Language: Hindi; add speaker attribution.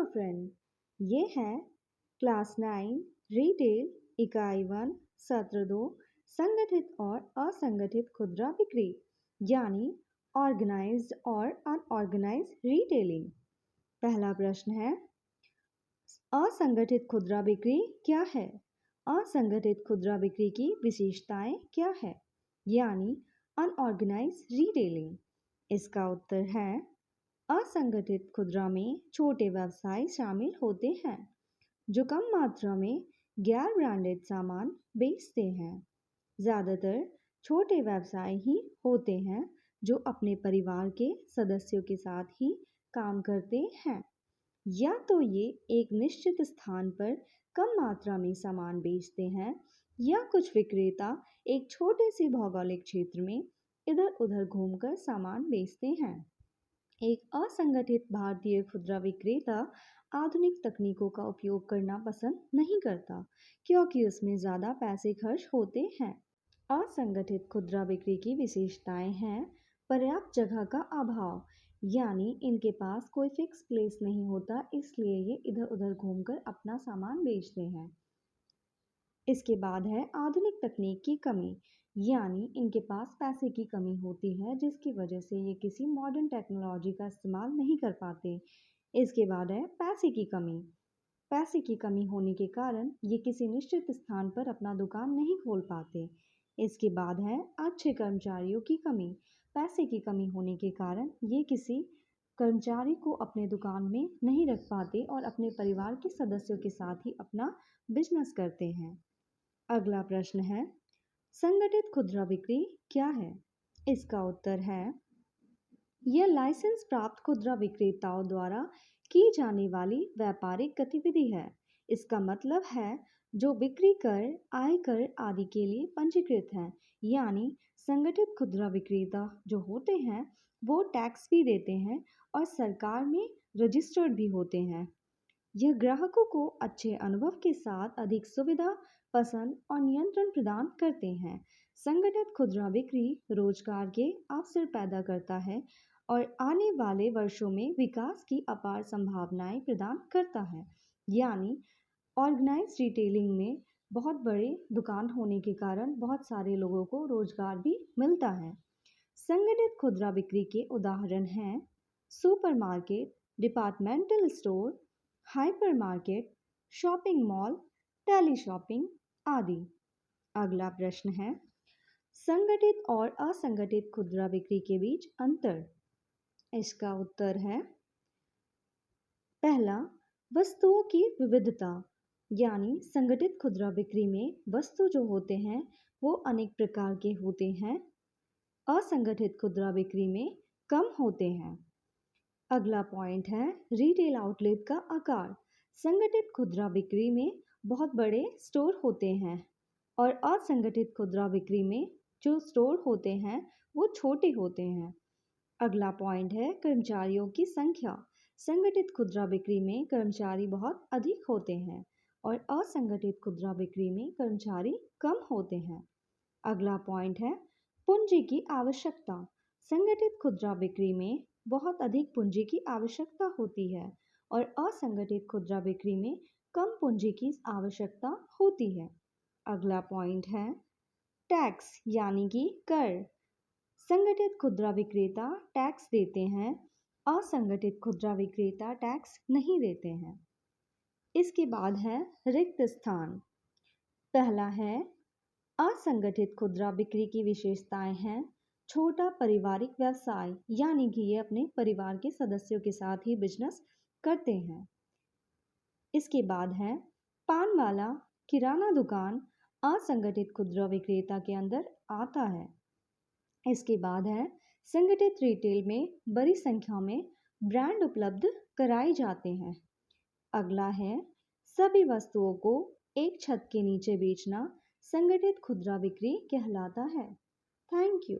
Speaker 1: फ्रेंड, ये है क्लास 9 रिटेल इकाई 1 सत्र 2 संगठित और असंगठित खुदरा बिक्री यानी ऑर्गेनाइज्ड और अनऑर्गेनाइज्ड रिटेलिंग। पहला प्रश्न है, असंगठित खुदरा बिक्री क्या है? असंगठित खुदरा बिक्री की विशेषताएं क्या है यानी अनऑर्गेनाइज्ड रिटेलिंग। इसका उत्तर है, असंगठित खुदरा में छोटे व्यवसाय शामिल होते हैं जो कम मात्रा में गैर ब्रांडेड सामान बेचते हैं। ज़्यादातर छोटे व्यवसाय ही होते हैं जो अपने परिवार के सदस्यों के साथ ही काम करते हैं, या तो ये एक निश्चित स्थान पर कम मात्रा में सामान बेचते हैं या कुछ विक्रेता एक छोटे से भौगोलिक क्षेत्र में इधर उधर घूमकर सामान बेचते हैं। एक असंगठित भारतीय खुदरा विक्रेता आधुनिक तकनीकों का उपयोग करना पसंद नहीं करता क्योंकि उसमें ज़्यादा पैसे खर्च होते हैं। असंगठित खुदरा बिक्री की विशेषताएं हैं, पर्याप्त जगह का अभाव यानी इनके पास कोई फिक्स प्लेस नहीं होता, इसलिए ये इधर उधर घूमकर अपना सामान बेचते हैं। इसके बाद है आधुनिक तकनीक की कमी, यानी इनके पास पैसे की कमी होती है जिसकी वजह से ये किसी मॉडर्न टेक्नोलॉजी का इस्तेमाल नहीं कर पाते। इसके बाद है पैसे की कमी। पैसे की कमी होने के कारण ये किसी निश्चित स्थान पर अपना दुकान नहीं खोल पाते। इसके बाद है अच्छे कर्मचारियों की कमी। पैसे की कमी होने के कारण ये किसी कर्मचारी को अपने दुकान में नहीं रख पाते और अपने परिवार के सदस्यों के साथ ही अपना बिजनेस करते हैं। अगला प्रश्न है, संगठित खुदरा बिक्री क्या है? इसका उत्तर है, यह लाइसेंस प्राप्त खुदरा विक्रेताओं द्वारा की जाने वाली व्यापारिक गतिविधि है। इसका मतलब है जो बिक्री कर, आयकर आदि के लिए पंजीकृत हैं, यानी संगठित खुदरा विक्रेता जो होते हैं वो टैक्स भी देते हैं और सरकार में रजिस्टर्ड भी होते हैं। यह ग्राहकों को अच्छे अनुभव के साथ अधिक सुविधा, पसंद और नियंत्रण प्रदान करते हैं। संगठित खुदरा बिक्री रोजगार के अवसर पैदा करता है और आने वाले वर्षों में विकास की अपार संभावनाएं प्रदान करता है। यानी ऑर्गेनाइज्ड रिटेलिंग में बहुत बड़े दुकान होने के कारण बहुत सारे लोगों को रोजगार भी मिलता है। संगठित खुदरा बिक्री के उदाहरण हैं supermarket, departmental store, hypermarket, shopping mall, teleshopping आदि। अगला प्रश्न है, संगठित और असंगठित खुदरा बिक्री के बीच अंतर। इसका उत्तर है, पहला, वस्तुओं की विविधता, यानी संगठित खुदरा बिक्री में वस्तु जो होते हैं वो अनेक प्रकार के होते हैं, असंगठित खुदरा बिक्री में कम होते हैं। अगला पॉइंट है रिटेल आउटलेट का आकार। संगठित खुदरा बिक्री में बहुत बड़े स्टोर होते हैं और असंगठित खुदरा बिक्री में जो स्टोर होते हैं वो छोटे होते हैं। अगला पॉइंट है कर्मचारियों की संख्या। संगठित खुदरा बिक्री में कर्मचारी बहुत अधिक होते हैं और असंगठित खुदरा बिक्री में कर्मचारी कम होते हैं। अगला पॉइंट है पूंजी की आवश्यकता। संगठित खुदरा बिक्री में बहुत अधिक पूंजी की आवश्यकता होती है और असंगठित खुदरा बिक्री में कम पूंजी की आवश्यकता होती है। अगला पॉइंट है टैक्स यानी कि कर। संगठित खुदरा विक्रेता टैक्स देते हैं, असंगठित खुदरा विक्रेता टैक्स नहीं देते हैं। इसके बाद है रिक्त स्थान। पहला है असंगठित खुदरा बिक्री की विशेषताएं हैं छोटा पारिवारिक व्यवसाय, यानी कि ये अपने परिवार के सदस्यों के साथ ही बिजनेस करते हैं। इसके बाद है पान वाला किराना दुकान असंगठित खुदरा विक्रेता के अंदर आता है। इसके बाद है संगठित रिटेल में बड़ी संख्या में ब्रांड उपलब्ध कराए जाते हैं। अगला है सभी वस्तुओं को एक छत के नीचे बेचना संगठित खुदरा बिक्री कहलाता है। Thank you.